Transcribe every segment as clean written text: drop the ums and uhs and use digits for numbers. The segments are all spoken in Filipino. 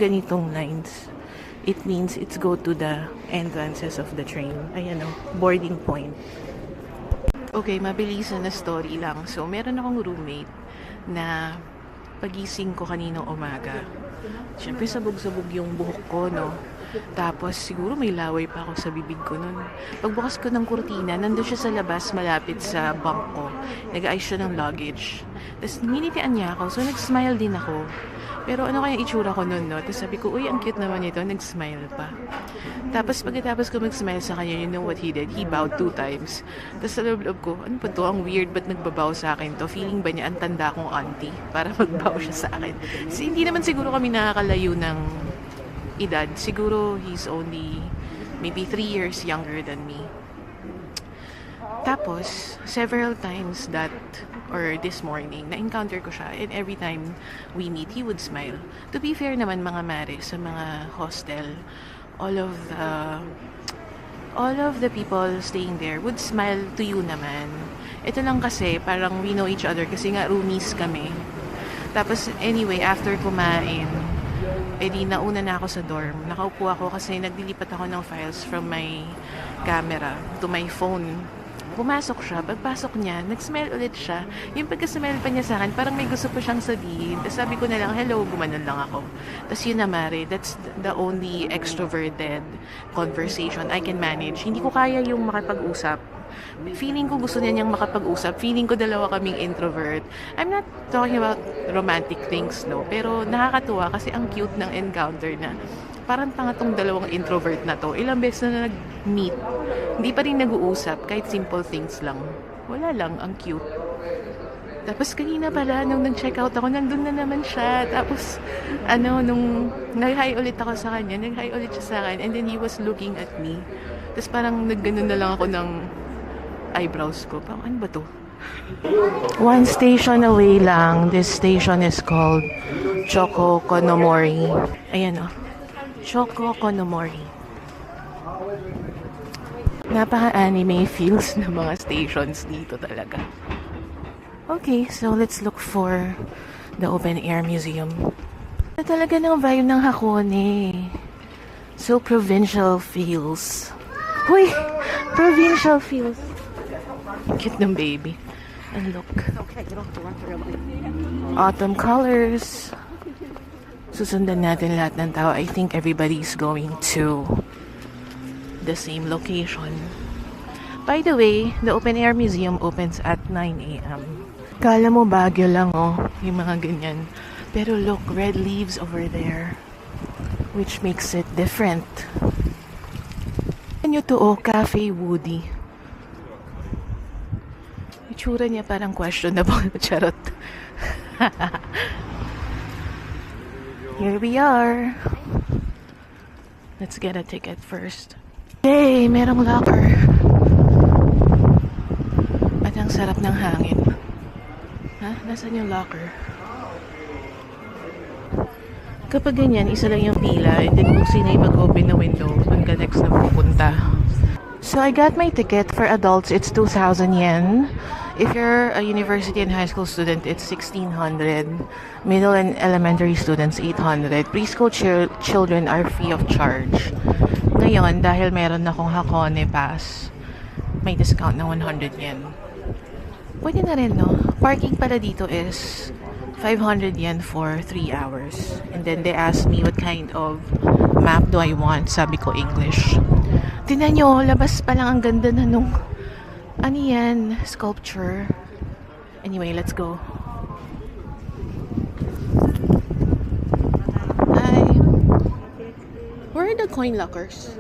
ganitong lines, it means it's go to the entrances of the train. Ayan o, boarding point. Okay, mabilisan na story lang. So, meron akong roommate na pagising ko kaninang umaga. Siyempre, sabog-sabog yung buhok ko, no? Tapos, siguro may laway pa ako sa bibig ko nun. Pagbukas ko ng kurtina, nandun siya sa labas, malapit sa bunk ko. Nag-ayos siya ng luggage. Tapos, ninitian niya ako. So, nag-smile din ako. Pero ano kaya itsura ko nun, no? Tapos sabi ko, uy, ang cute naman ito. Nag-smile pa. Tapos pagkatapos ko mag-smile sa kanya, you know what he did? He bowed 2 times. Tapos sa loob ko, ano ba to? Ang weird, ba't nagbabow sa akin to? Feeling ba niya ang tanda kong auntie? Para magbow siya sa akin. Kasi hindi naman siguro kami nakakalayo ng edad. Siguro he's only maybe 3 years younger than me. Tapos, several times this morning, na-encounter ko siya, and every time we meet, he would smile. To be fair naman, mga mare, sa mga hostel, all of the people staying there would smile to you naman. Ito lang kasi, parang we know each other, kasi nga roomies kami. Tapos, anyway, after kumain, edi nauna na ako sa dorm. Nakaupo ako kasi naglilipat ako ng files from my camera to my phone. Pumasok siya, pagpasok niya, nag-smile ulit siya. Yung pagka-smile pa niya sa akin, parang may gusto pa siyang sabihin. Tapos sabi ko na lang, hello, gumanon lang ako. Tapos yun na, Mare, that's the only extroverted conversation I can manage. Hindi ko kaya yung makipag-usap. Feeling ko gusto niya niyang makapag-usap. Feeling ko dalawa kaming introvert. I'm not talking about romantic things, no? Pero nakakatuwa kasi ang cute ng encounter na parang tanga tong dalawang introvert na to. Ilang beses na nag-meet. Hindi pa rin nag-uusap, kahit simple things lang. Wala lang, ang cute. Tapos kanina pala, nung nag-check out ako, nandun na naman siya. Tapos, nung nag-hi ulit ako sa kanya, nag-hi ulit siya sa akin, and then he was looking at me. Tapos parang nagganon na lang ako ng eyebrows ko. Parang, ano ba to? 1 station away lang. This station is called Choco Konomori. Ayan o. Choco Konomori. Napaka-anime feels ng mga stations dito talaga. Okay, so let's look for the open air museum. Talaga ng vibe ng Hakone. So provincial feels. Uy! Provincial feels. Cute ng baby. And look. Autumn colors. Susundan natin lahat ng tao. I think everybody's going to the same location. By the way, the open air museum opens at 9 a.m. Kala mo Baguio lang, oh, yung mga ganyan. Pero look, red leaves over there, which makes it different. Ano to, oh, Cafe Woody. Itsura niya parang questionable. Charot. Here we are. Let's get a ticket first. Hey, merong locker. At ang sarap ng hangin. Ha? Nasaan yung locker? Kapag ganyan, isa lang yung pila, and then kung sino yung mag-open na window, dun ka next na pupunta. So I got my ticket. For adults, it's 2,000 yen. If you're a university and high school student, it's 1,600. Middle and elementary students, 800. Preschool children are free of charge. Ngayon, dahil meron akong Hakone Pass, may discount na 100 yen. Pwede na rin, no? Parking pala dito is 500 yen for 3 hours. And then they asked me what kind of map do I want. Sabi ko English. Tingnan nyo, labas pa lang ang ganda na nung ano yan, sculpture. Anyway, let's go. Hi. Where are the coin lockers?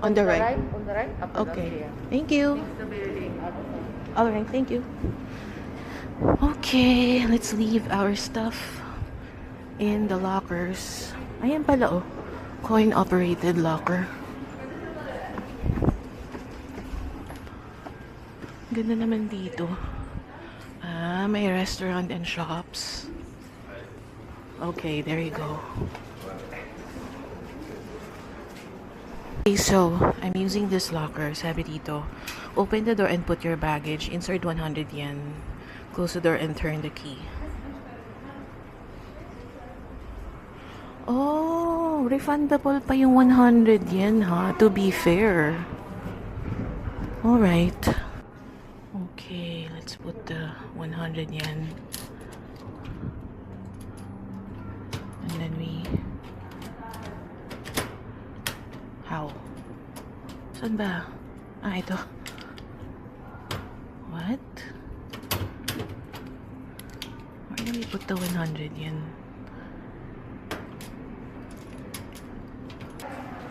On the right. On the right. Okay. Thank you. Alright, thank you. Okay, let's leave our stuff in the lockers. Ayan pala, oh. Coin-operated locker. Ganda naman dito. May restaurant and shops. Okay, there you go. Okay, so, I'm using this locker. Sabi dito, open the door and put your baggage. Insert 100 yen. Close the door and turn the key. Oh, refundable pa yung 100 yen, ha? To be fair. Alright. Okay, let's put the 100 yen. And then we... How? Saan ba? Ah, ito. What? Where do we put the 100 yen?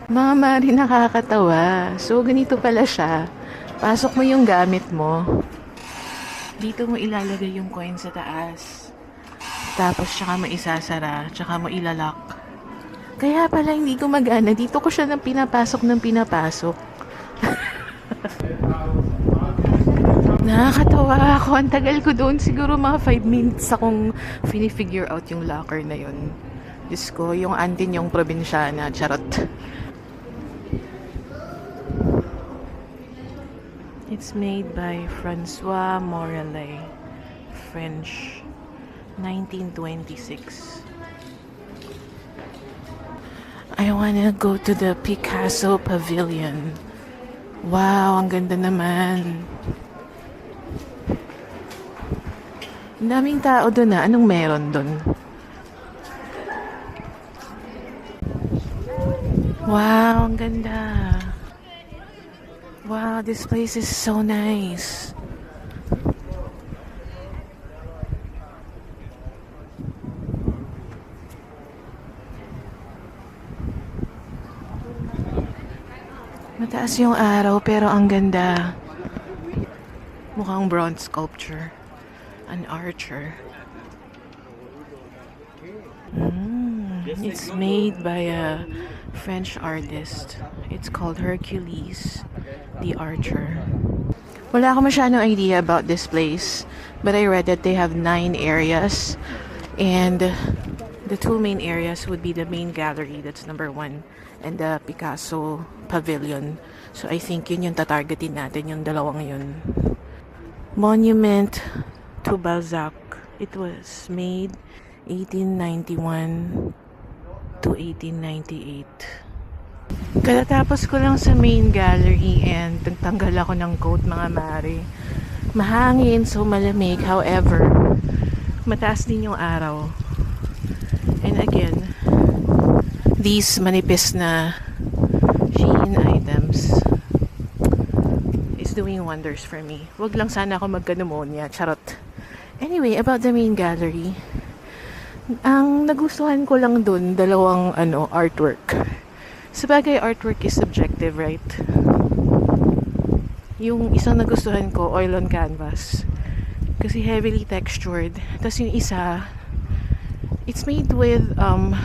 Mama, rin nakakatawa. So, ganito pala siya. Pasok mo yung gamit mo. Dito mo ilalagay yung coin sa taas. Tapos, tsaka mo isasara. Tsaka mo ilalak. Kaya pala hindi gumagana. Dito ko siya nang pinapasok. Nakakatawa ako. Ang tagal ko doon. Siguro mga 5 minutes akong fini-figure out yung locker na yun. Diyos ko, yung auntie yung probinsyana. Charot. It's made by Francois Morellet, French, 1926. I wanna go to the Picasso Pavilion. Wow, ang ganda naman. Ang daming tao doon na. Anong meron doon? Wow, ang ganda. Wow, this place is so nice. Mataas yung araw pero ang ganda. Mukhang bronze sculpture. An archer. It's made by a French artist. It's called Hercules, the Archer. Wala ako masyadong idea about this place, but I read that they have 9 areas, and the 2 main areas would be the main gallery, that's number 1, and the Picasso Pavilion. So I think yun yung tatargetin natin, yung dalawang yun. Monument to Balzac. It was made 1891 to 1898. Katatapos ko lang sa main gallery and tanggal ako ng coat, mga mare. Mahangin, so malamig. However, mataas din yung araw. And again, these manipis na Shein items is doing wonders for me. Wag lang sana ako magka-pneumonia. Charot. Anyway, about the main gallery, ang nagustuhan ko lang dun, dalawang artwork. Sabagay, artwork is subjective, right? Yung isang nagustuhan ko, oil on canvas. Kasi heavily textured. Tapos yung isa, it's made with, ano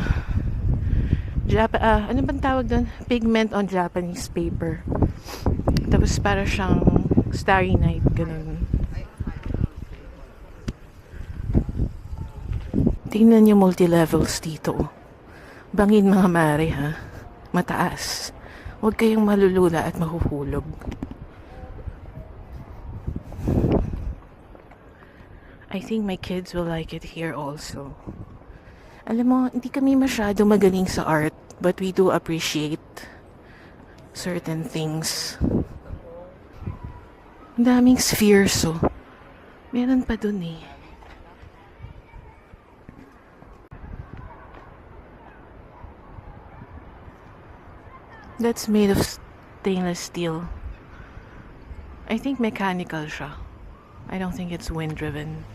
bang tawag dun? Pigment on Japanese paper. Tapos para siyang starry night, ganun. Tingnan niyo multi-levels dito. Bangin, mga mare, ha? Mataas. Huwag kayong malulula at mahuhulog. I think my kids will like it here also. Alam mo, hindi kami masyado magaling sa art, but we do appreciate certain things. Ang daming spheres, oh. Meron pa dun, eh. That's made of stainless steel. I think mechanical siya. I don't think it's wind-driven.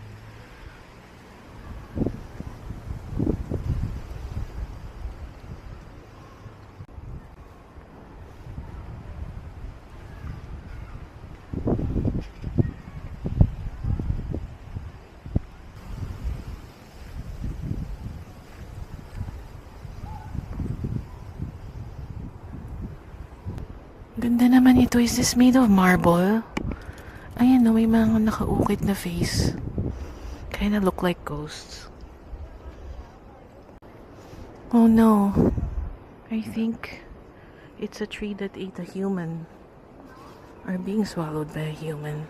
Ganda naman ito. Is this made of marble? Ayan, no, may mga nakaukit na face. Kinda look like ghosts. Oh no. I think it's a tree that ate a human. Or being swallowed by a human.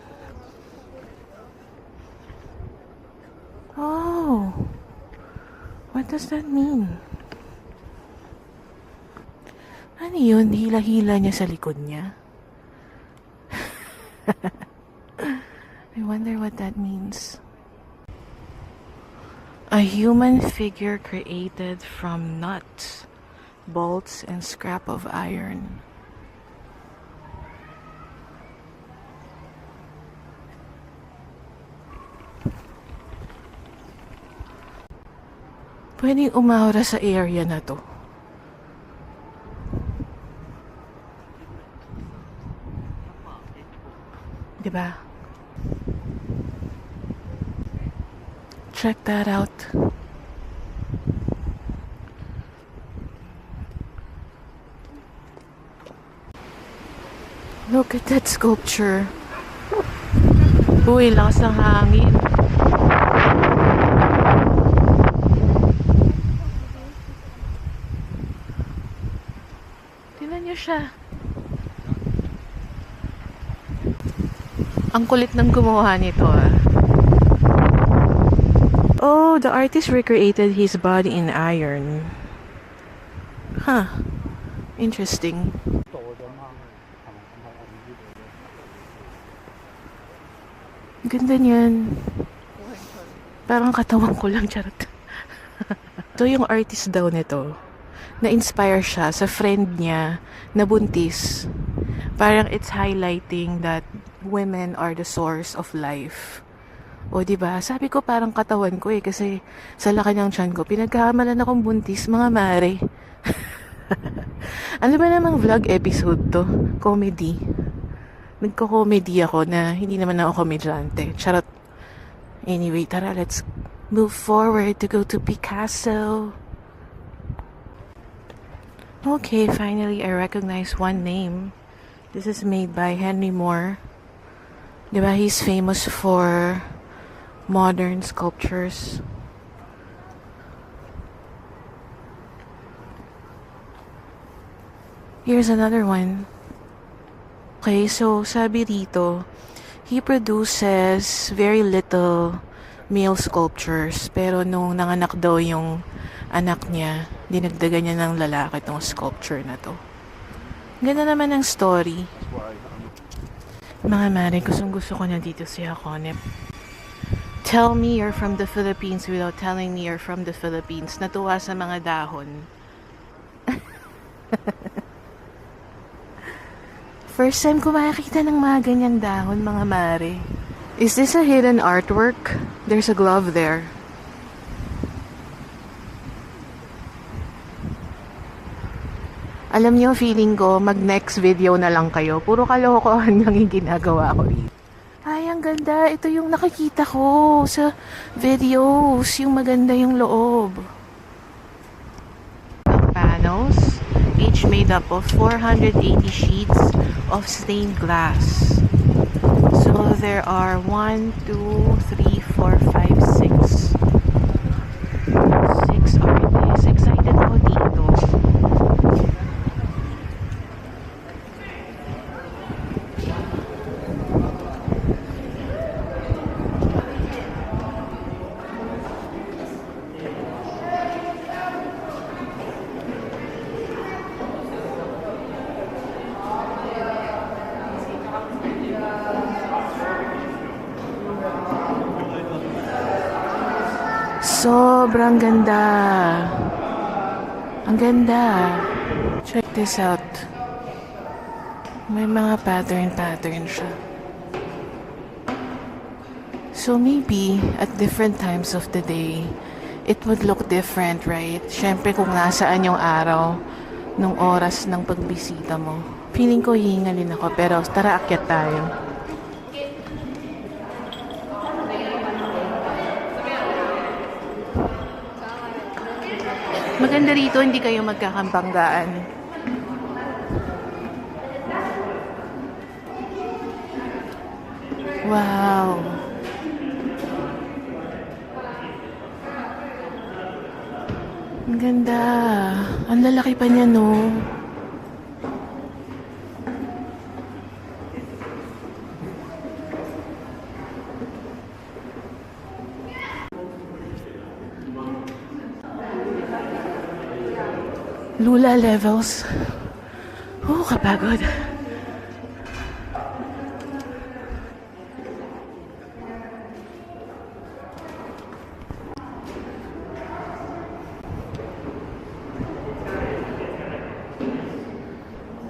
Oh. What does that mean? Ano yun? Hila-hila niya sa likod niya. I wonder what that means. A human figure created from nuts, bolts, and scrap of iron. Pwedeng umawra sa area na to. Diba? Check that out. Look at that sculpture. Uy, lakas ng hangin. Tingnan niyo siya. Ang kulit ng gumawa nito ah. Oh, the artist recreated his body in iron. Huh. Interesting. Ganda niyan. Parang katawan ko lang, charot. Ito yung artist daw nito. Na-inspire siya sa friend niya na buntis. Parang it's highlighting that women are the source of life. O diba? Sabi ko parang katawan ko eh kasi sa laki ng tiyan ko pinagkamalan akong buntis, mga mare. Ano ba namang vlog episode to? Comedy. Nagko-comedy ako na hindi naman ako komedyante. Charot. Anyway, tara, let's move forward to go to Picasso. Okay, finally I recognize one name. This is made by Henry Moore. Diba, he's famous for modern sculptures. Here's another one. Okay, so sabi dito, he produces very little male sculptures. Pero nung nanganak daw yung anak niya, dinagdagan niya ng lalaki tong sculpture na to. Ganda naman ang story. Mga mare, gustong-gusto ko na dito si Hakone. Tell me you're from the Philippines without telling me you're from the Philippines. Natuwa sa mga dahon. First time ko makakita ng mga ganyang dahon, mga mare. Is this a hidden artwork? There's a glove there. Alam niyo, feeling ko, mag-next video na lang kayo. Puro kalokohan lang yung ginagawa ko rito. Ay, ang ganda. Ito yung nakikita ko sa videos. Yung maganda yung loob. Panels, each made up of 480 sheets of stained glass. So there are 1, 2, 3, 4, 5, 6. 6 artists. Excited ako dito. Sobrang ganda. Ang ganda. Check this out. May mga pattern siya. So maybe at different times of the day, it would look different, right? Siyempre kung nasaan yung araw nung oras ng pagbisita mo. Feeling ko hihingalin ako, pero tara, akyat tayo. Maganda rito, hindi kayo magkakambanggaan. Wow. Ang ganda. Ang lalaki pa niya, no? Lula levels. Oh, kapagod.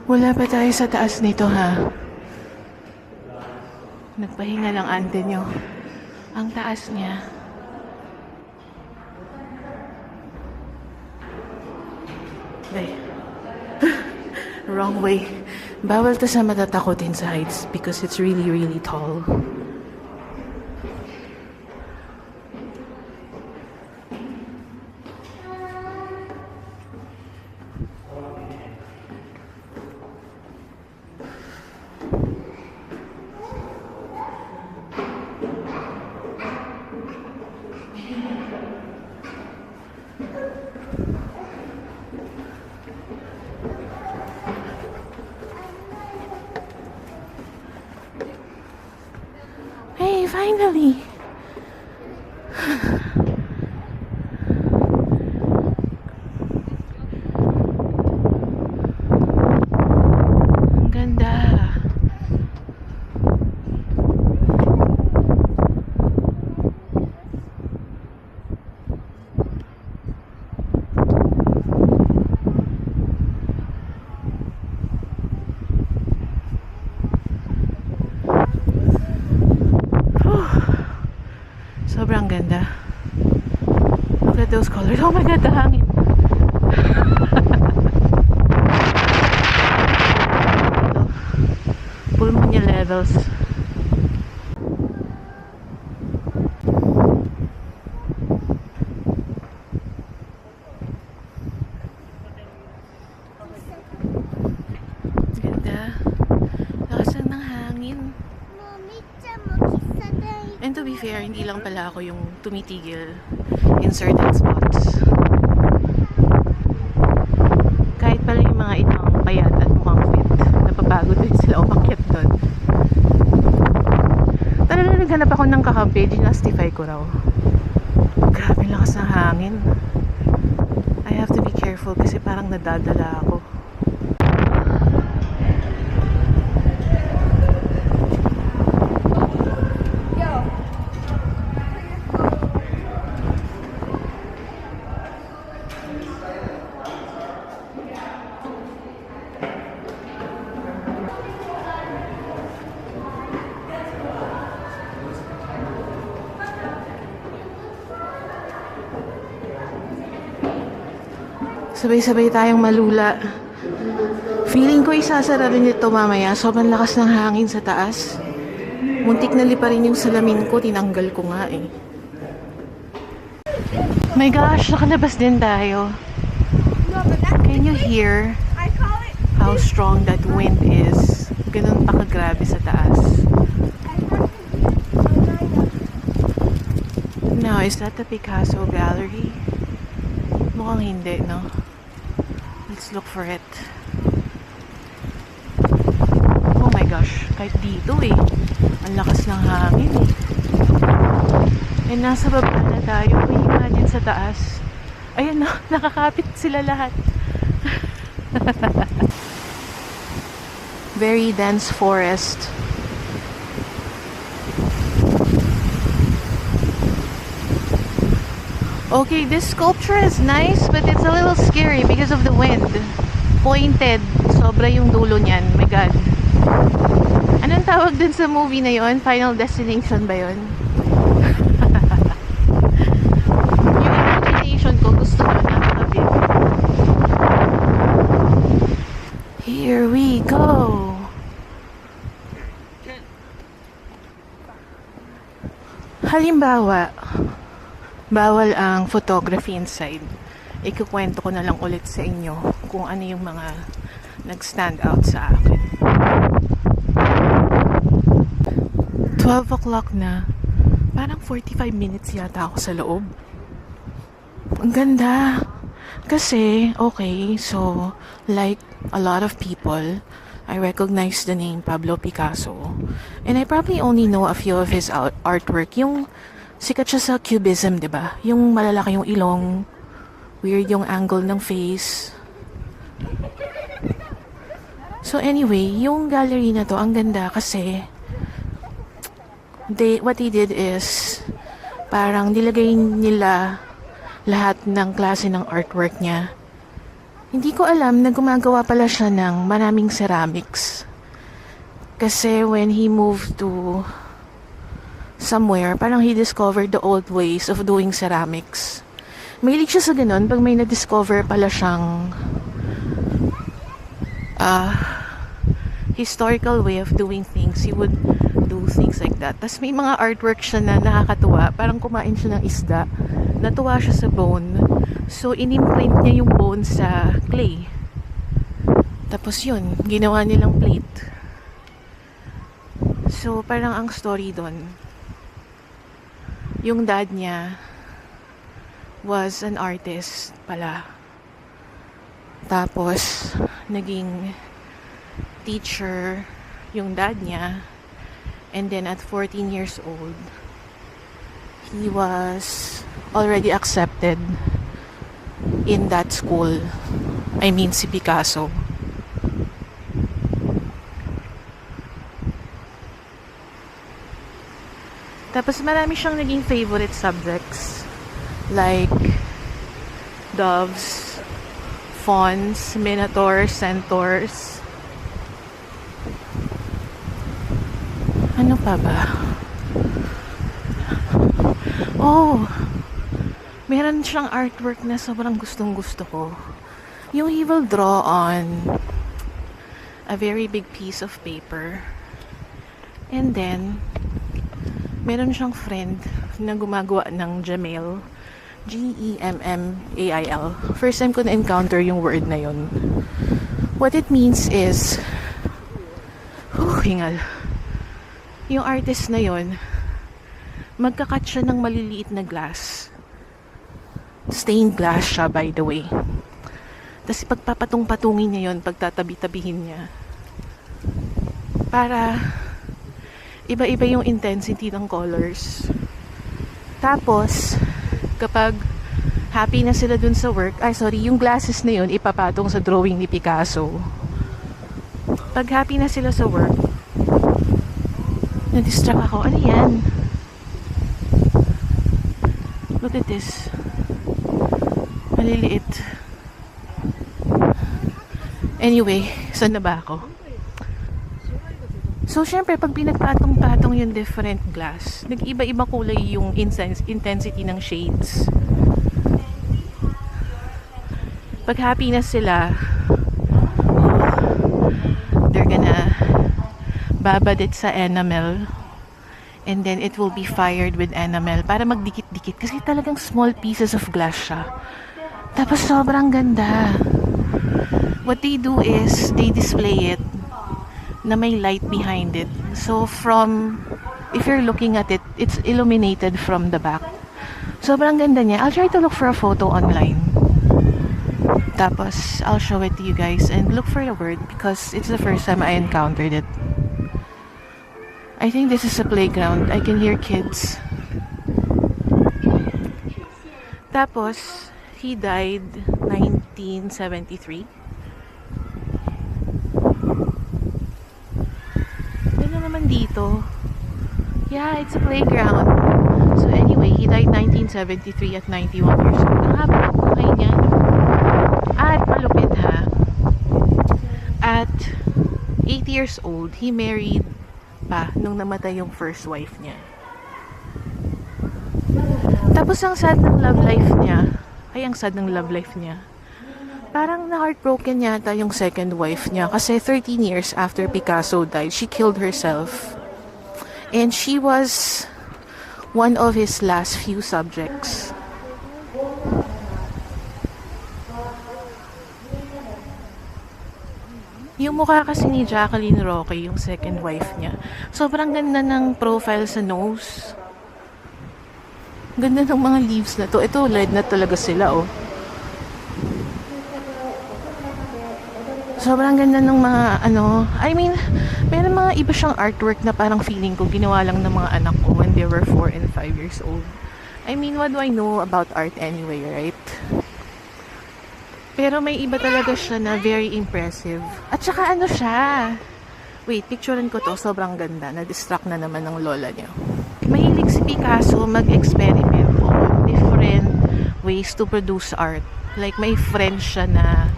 Wala pa tayo sa taas nito, ha? Nagpahinga lang ante nyo. Ang taas niya. Ay. Wrong way. Bawal to sa matatakotin sa heights because it's really, really tall. Hey, finally! Ang ganda. Sobrang ganda. Look at those colors. Oh my God, the hangin. Pulmonya levels. Ganda. Lakas lang ng hangin. And to be fair, hindi lang pala ako yung tumitigil in certain spots. Kahit pala yung mga itang payat at mukhang fit, napapagod din sila umakyat doon. Talaga naghanap ako ng kakampi, ginastify ko raw. Grabe lakas ng hangin. I have to be careful kasi parang nadadala ako. Sabay-sabay tayong malula. Feeling ko isasara rin ito mamaya. Sobrang lakas ng hangin sa taas. Muntik na lipa rin yung salamin ko. Tinanggal ko nga eh. My gosh, nakalabas din tayo. Can you hear how strong that wind is? Ganun pa kagrabe sa taas. Now, is that the Picasso Gallery? Mukhang hindi, no? Let's look for it. Oh my gosh, kahit dito eh. Ang lakas ng hangin eh. And nasa baba na tayo. Can you imagine sa taas? Ayan na, nakakapit sila lahat. Very dense forest. Okay, this sculpture is nice, but it's a little scary because of the wind. Pointed. Sobra yung dulo niyan. My God. Anong tawag dun sa movie na yon? Final Destination ba yon? Yung imagination ko, gusto ko nakakabit. Here we go. Halimbawa, bawal ang photography inside. Ikukwento ko na lang ulit sa inyo kung ano yung mga nag-stand out sa akin. 12 o'clock na. Parang 45 minutes yata ako sa loob. Ang ganda. Kasi, okay, so, like a lot of people, I recognize the name Pablo Picasso. And I probably only know a few of his artwork. Yung sikat siya sa cubism, diba? Yung malalaki yung ilong, weird yung angle ng face. So anyway, yung gallery na to, ang ganda kasi what they did is parang nilagay nila lahat ng klase ng artwork niya. Hindi ko alam na gumagawa pala siya ng maraming ceramics. Kasi when he moved to somewhere, parang he discovered the old ways of doing ceramics. Mahilig siya sa ganun pag may na-discover pala siyang historical way of doing things. He would do things like that. Tapos may mga artwork siya na nakakatuwa. Parang kumain siya ng isda. Natuwa siya sa bone. So, inimprint niya yung bone sa clay. Tapos yun, ginawa nilang plate. So, parang ang story doon, yung dad niya was an artist pala. Tapos, naging teacher yung dad niya. And then at 14 years old, he was already accepted in that school. I mean, si Picasso. Tapos marami siyang naging favorite subjects. Like doves, fawns, minotaurs, centaurs. Ano pa ba? Oh, meron siyang artwork na sobrang gustong gusto ko. Yung he will draw on a very big piece of paper. And then, meron siyang friend na gumagawa ng Gmail. Gemmail. First time ko na-encounter yung word na yun. What it means is, hingal. Yung artist na yun, magkakat siya ng maliliit na glass. Stained glass siya, by the way. Tapos pagpapatong-patungin niya yun, pagtatabi-tabihin niya. Para iba-iba yung intensity ng colors. Tapos, kapag happy na sila dun sa work, yung glasses na yun, ipapatong sa drawing ni Picasso. Pag happy na sila sa work, na-distract ako. Ano yan? Look at this. Maliliit. Anyway, saan na ba ako? So, syempre, pag pinagpatong-patong yung different glass, nag-iba-iba kulay yung intensity ng shades. Pag happy na sila, they're gonna babad it sa enamel, and then it will be fired with enamel para magdikit-dikit kasi talagang small pieces of glass siya. Tapos sobrang ganda. What they do is they display it na may light behind it. So if you're looking at it, it's illuminated from the back. Sobrang ganda niya. I'll try to look for a photo online. Tapos I'll show it to you guys and look for the word because it's the first time I encountered it. I think this is a playground. I can hear kids. Tapos, he died 1973. Ano naman dito? Yeah, it's a playground. So anyway, he died 1973 at 91 years old. Ang haba ng buhay niya. At malupit ha. At 8 years old, he married pa nung namatay yung first wife niya. Tapos ang sad ng love life niya, parang na-heartbroken yata yung second wife niya kasi 13 years after Picasso died, she killed herself. And she was one of his last few subjects. Yung mukha kasi ni Jacqueline Roque, yung second wife niya, sobrang ganda ng profile sa nose. Ganda ng mga leaves na to. Ito, lead na talaga sila, oh. Sobrang ganda ng mga, meron mga iba siyang artwork na parang feeling ko ginawa lang ng mga anak ko when they were 4 and 5 years old. What do I know about art anyway, right? Pero may iba talaga siya na very impressive. At saka ano siya? Wait, picturean ko to. Sobrang ganda. Na-distract na naman ng lola niya. Mahilig si Picasso mag-experiment on different ways to produce art. Like, may friend siya na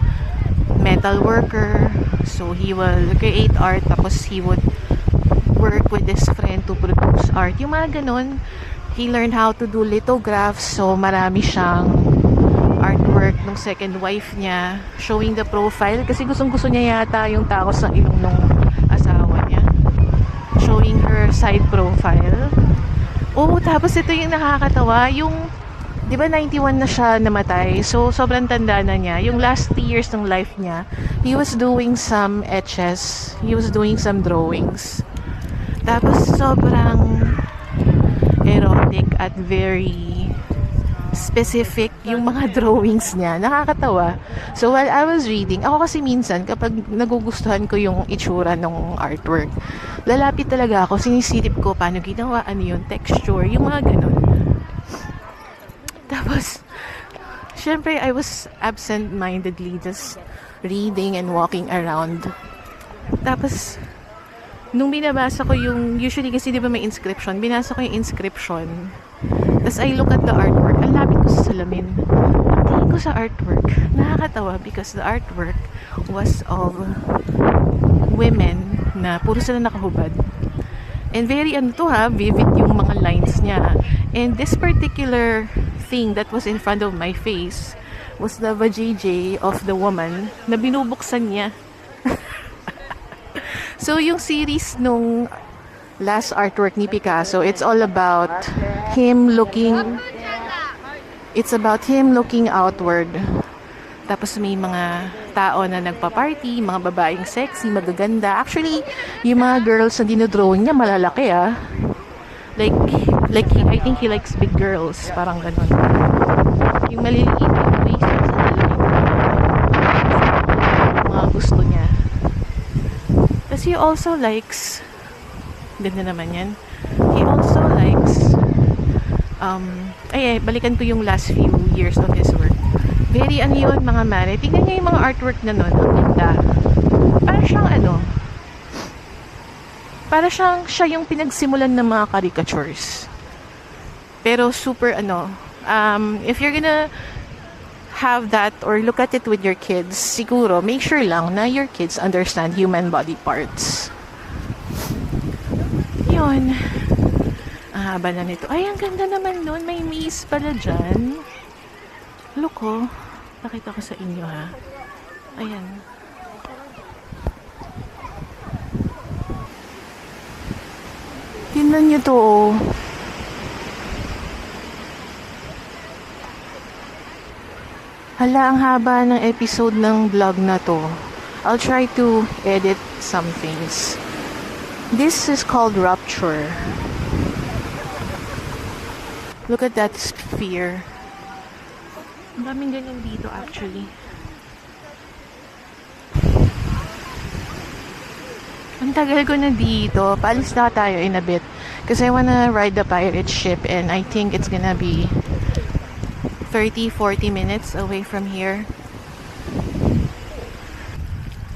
metal worker. So, he will create art. Tapos, he would work with his friend to produce art. Yung mga ganun. He learned how to do lithographs. So, marami siyang artwork ng second wife niya, showing the profile, kasi gustong-gusto niya yata yung tao sa ilong ng asawa niya, showing her side profile. Oh, tapos ito yung nakakatawa, yung, di ba 91 na siya namatay, so sobrang tanda na niya. Yung last 3 years ng life niya, he was doing some etches, he was doing some drawings. Tapos sobrang erotic at very specific yung mga drawings niya. Nakakatawa. So, while I was reading, ako kasi minsan, kapag nagugustuhan ko yung itsura ng artwork, lalapit talaga ako, sinisilip ko paano ginawa, ano yung texture, yung mga ganun. Tapos, syempre, I was absent-mindedly just reading and walking around. Tapos, nung binabasa ko yung, usually kasi di ba may inscription, binasa ko yung inscription. Tapos I look at the artwork. Ang lapit ko sa salamin. Tingin ko sa artwork. Nakakatawa because the artwork was of women na puro sila nakahubad. And very vivid yung mga lines niya. And this particular thing that was in front of my face was the vajayjay of the woman na binubuksan niya. So yung series nung last artwork ni Picasso, it's all about him looking outward. Tapos may mga tao na nagpa-party, mga babaeng sexy, magaganda. Actually, yung mga girls na dinodrawing niya malalaki I think he likes big girls, parang ganun. Yung maliliit yung waist sa mga gusto niya. Tapos he also likes, ganda naman yan. He also likes, balikan ko yung last few years of his work. Very yun, mga mare. Tingnan niyo yung mga artwork na nun. Ang ganda. Para siyang siya yung pinagsimulan ng mga caricatures. Pero super if you're gonna have that or look at it with your kids, siguro, make sure lang na your kids understand human body parts. Yun. Ang haba na nito. Ay, ang ganda naman nun. May maze pala dyan. Look, oh. Pakita ko sa inyo, ha. Ayan. Tingnan nyo to, oh. Hala, ang haba ng episode ng vlog na to. I'll try to edit some things. This is called Rupture. Look at that sphere. Ang daming ganyan dito actually. Ang tagal ko na dito. Paalis na tayo in a bit. Kasi I wanna ride the pirate ship and I think it's gonna be 30-40 minutes away from here.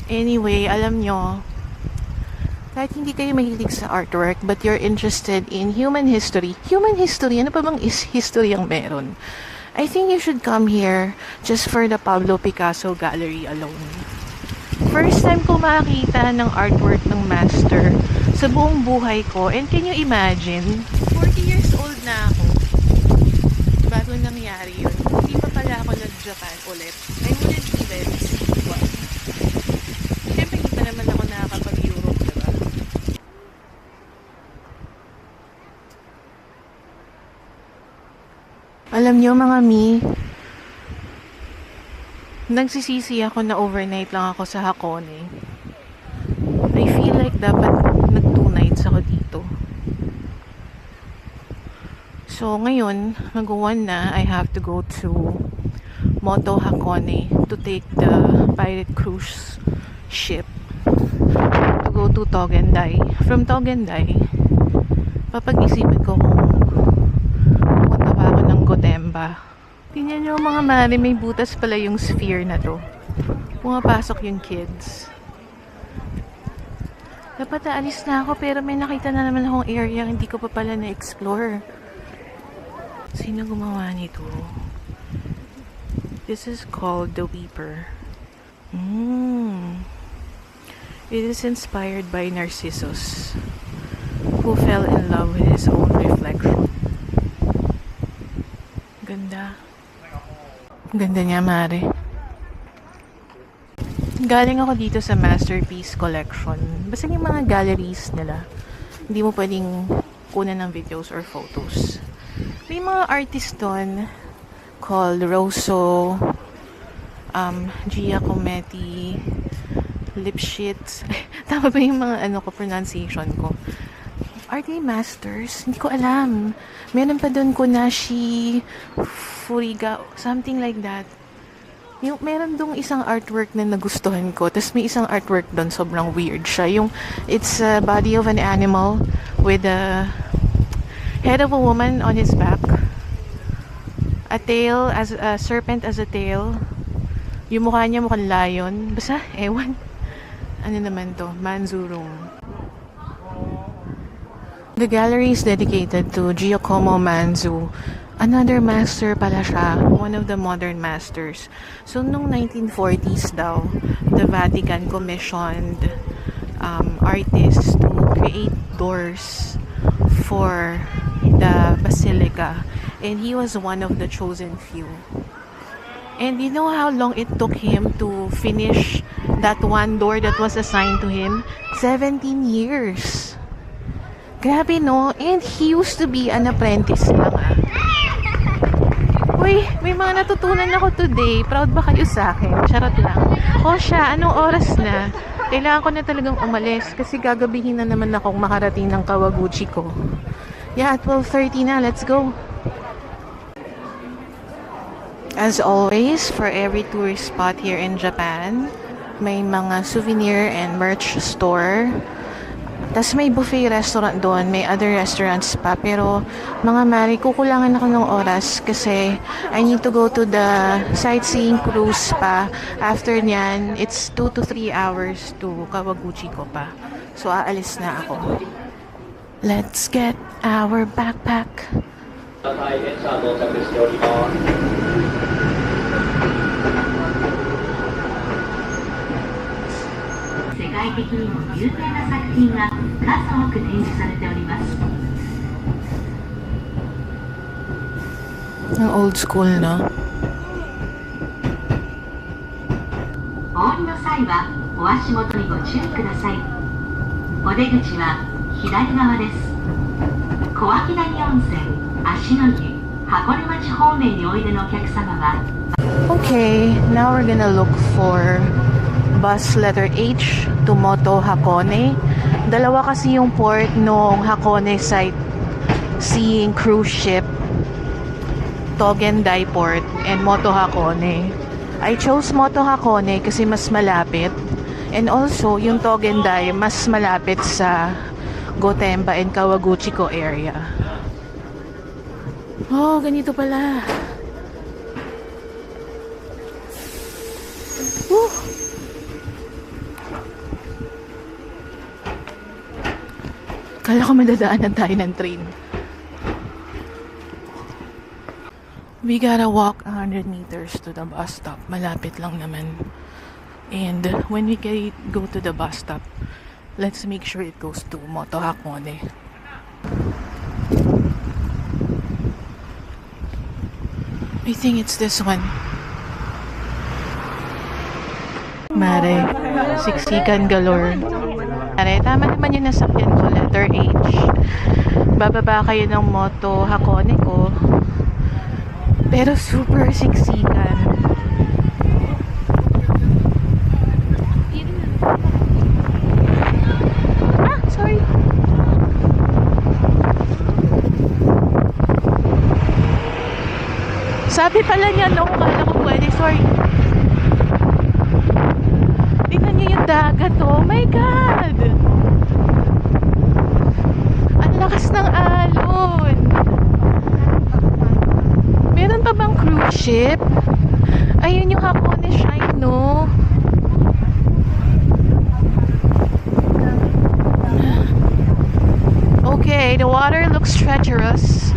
Anyway, alam nyo, kahit hindi kayo mahilig sa artwork, but you're interested in human history. Human history? Ano pa bang history ang meron? I think you should come here just for the Pablo Picasso Gallery alone. First time ko makakita ng artwork ng master sa buong buhay ko. And can you imagine? 40 years old na ako bago nangyari yun. Hindi pa pala ako nag-Japan ulit. I wouldn't even see what. Siyempre, hindi pa naman ako nakakapag-Europe, diba? Alam nyo, mga mi, nagsisisi ako na overnight lang ako sa Hakone. I feel like dapat nag-2 nights ako dito. So, ngayon, mag-1 na, I have to go to Moto Hakone to take the pirate cruise ship to go to Togendai. From Togendai, papag-isipan ko kung pumunta pa ako ng Gotemba Tingnan nyo mga mare, may butas pala yung sphere na to. Pumapasok yung kids. Dapat aalis na ako pero may nakita na naman akong area hindi ko pa pala na-explore. Sino gumawa nito? This is called The Weeper. It is inspired by Narcissus, who fell in love with his own reflection. Ganda. Ganda niya, mare. Galing ako dito sa Masterpiece Collection. Basta yung mga galleries nila. Hindi mo pwedeng kunan ng videos or photos. May mga artist doon called Rosso, Giacometti, Lipschitz. Tama ba yung mga pronunciation ko? Are they masters? Hindi ko alam. Meron pa doon Konashi, Furiga, something like that. Yung, meron dong isang artwork na nagustuhan ko. Tapos may isang artwork doon, sobrang weird siya. Yung, it's a body of an animal with a head of a woman on his back. A tail, as a serpent as a tail. Yung mukha niya mukhang lion. Basta, ewan. Ano naman to? Manzurong. The gallery is dedicated to Giacomo Manzu. Another master pala siya. One of the modern masters. So, nung 1940s daw, the Vatican commissioned artists to create doors for the basilica. And he was one of the chosen few. And you know how long it took him to finish that one door that was assigned to him? 17 years. Grabe, no? And he used to be an apprentice lang, ah. Uy, may mga natutunan ako today. Proud ba kayo sa akin? Charot lang. O siya, anong oras na? Kailangan ko na talagang umalis kasi gagabihin na naman akong makarating ng Kawaguchi ko. Yeah, 12:30 na. Let's go. As always, for every tourist spot here in Japan, may mga souvenir and merch store. Tas may buffet restaurant doon, may other restaurants pa. Pero mga mari, kukulangan ako ng oras kasi I need to go to the sightseeing cruise pa. After nyan, it's 2 to 3 hours to Kawaguchi ko pa. So aalis na ako. Let's get our backpack. 世界的にも有名な作品が数多く展示されております。 Ang old school na. お降りの際はお足元にご注意ください。お出口は左側です。小涌谷温泉、芦の湯、箱根町方面においでのお客様は Okay, now we're gonna look for bus letter H to Moto Hakone. Dalawa kasi yung port nung Hakone site seeing cruise ship, Togendai Port and Moto Hakone. I chose Moto Hakone kasi mas malapit, and also yung Togendai mas malapit sa Gotemba and Kawaguchiko area. Oh, ganito pala. Woo! Kala ko madadaanan tayo ng train. We gotta walk 100 meters to the bus stop. Malapit lang naman. And when we go to the bus stop, let's make sure it goes to Moto Hakone. I think it's this one. Mare, siksikan galore. Mare, tama naman yung nasakyan ko, letter H. Bababa kayo ng Moto Hakone ko. Pero super siksikan. Ah, sorry. Sabi pala niya nung kala ko pwede, sorry. Tingnan niyo yung dagat, oh my God! Ang lakas ng alon! Meron pa bang cruise ship? Ayun yung Hakone Shrine, no? Okay, the water looks treacherous.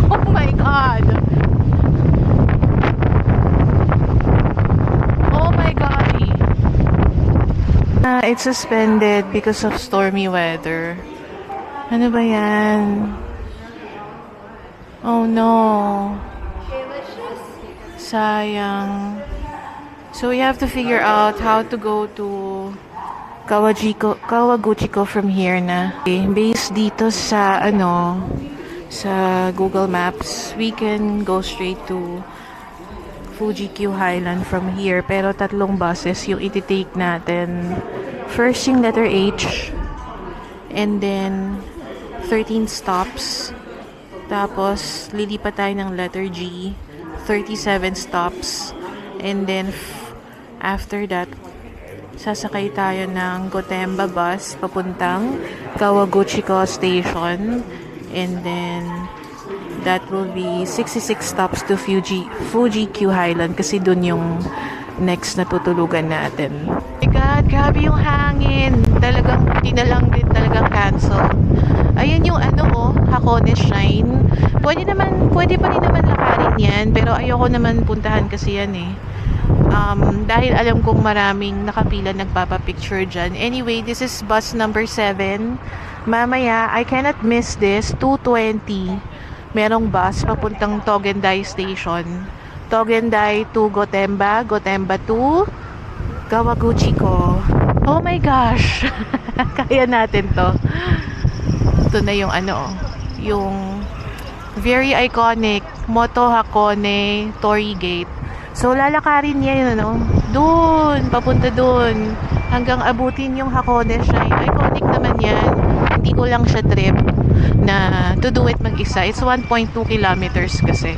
Oh my god. Oh my god. It's suspended because of stormy weather. Ano ba yan? Oh no. Sayang. So we have to figure out how to go to Kawaguchiko from here na. Based dito sa sa Google Maps, we can go straight to Fuji-Q Highland from here. Pero 3 buses yung iti-take natin. First yung letter H, and then 13 stops. Tapos lilipat tayo ng letter G, 37 stops. And then after that, sasakay tayo ng Gotemba bus papuntang Kawaguchiko Station, and then that will be 66 stops to Fuji-Q Highland kasi dun yung next na tutulugan natin. Oh my god, grabe yung hangin. Talagang hindi na lang din talagang cancel. Ayun yung Hakone Shrine. Pwede pa rin naman lakarin yan, pero ayoko naman puntahan kasi yan eh. Dahil alam kong maraming nakapila nagpapapicture dyan. Anyway, this is bus number 7. Mamaya, I cannot miss this. 2:20. Merong bus papuntang Togendai Station. Togendai to Gotemba. Gotemba to Kawaguchiko. Oh my gosh! Kaya natin to. Ito na yung yung very iconic Moto Hakone Torii Gate. So, lalakarin niya yun, doon, papunta doon, hanggang abutin yung Hakone Shrine. Iconic naman yan. Hindi ko lang siya trip na to do it mag-isa. It's 1.2 kilometers kasi.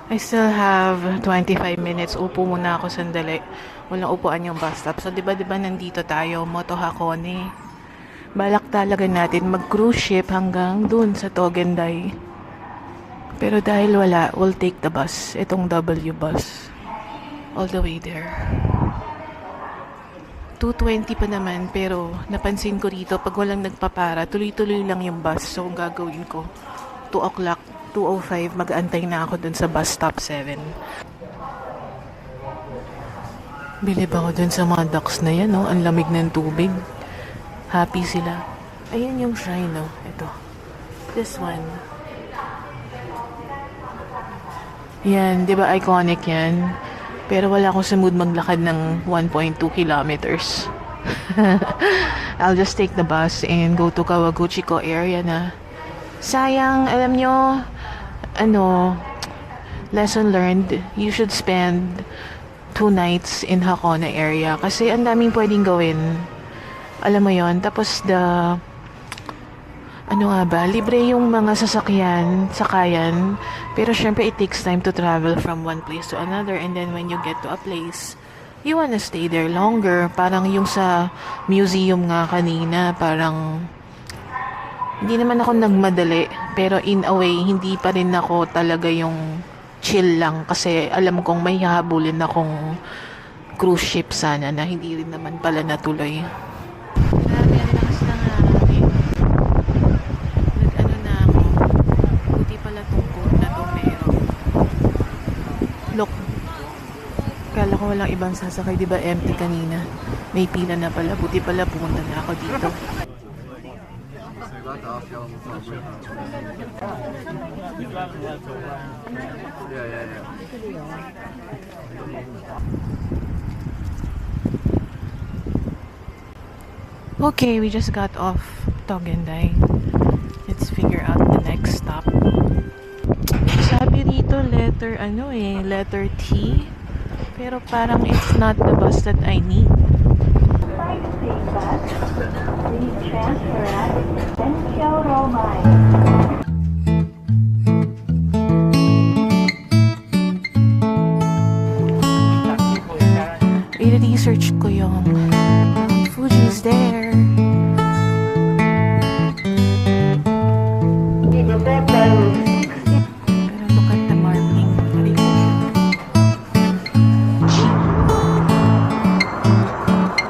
I still have 25 minutes. Upo muna ako sandali. Walang upuan yung bus stop. So, diba nandito tayo, Moto Hakone. Balak talaga natin mag-cruise ship hanggang doon sa Togendai. Pero dahil wala, we'll take the bus. Itong W bus. All the way there. 2:20 pa naman, pero napansin ko rito, pag walang nagpapara, tuloy-tuloy lang yung bus. So, ang gagawin ko, 2 o'clock, 2:05, mag-aantay na ako dun sa bus stop 7. Bilib ako dun sa mga ducks na yan, ang lamig ng tubig. Happy sila. Ayan yung shrine, ito. This one. Yan, di ba iconic yan? Pero wala akong sa mood maglakad ng 1.2 kilometers. I'll just take the bus and go to Kawaguchiko area na. Sayang, alam nyo, lesson learned, you should spend 2 nights in Hakone area kasi ang daming pwedeng gawin. Alam mo yon. Tapos libre yung mga sakayan, pero syempre it takes time to travel from one place to another, and then when you get to a place, you wanna stay there longer. Parang yung sa museum nga kanina, parang hindi naman ako nagmadali, pero in a way, hindi pa rin ako talaga yung chill lang kasi alam kong may hahabulin akong cruise ship sana na hindi rin naman pala natuloy. Grabe, ang lakas na nga. Na ako. Buti pala tong coat na to meron. Look. Kala ko walang ibang sasakay. Diba empty kanina? May pila na pala. Buti pala pumunta na ako dito. Okay, we just got off Togendai. Let's figure out the next stop. Sabi rito letter T. Pero parang it's not the bus that I need. Please transfer at Senkyoro Line. I-research ko yung Fuji's there.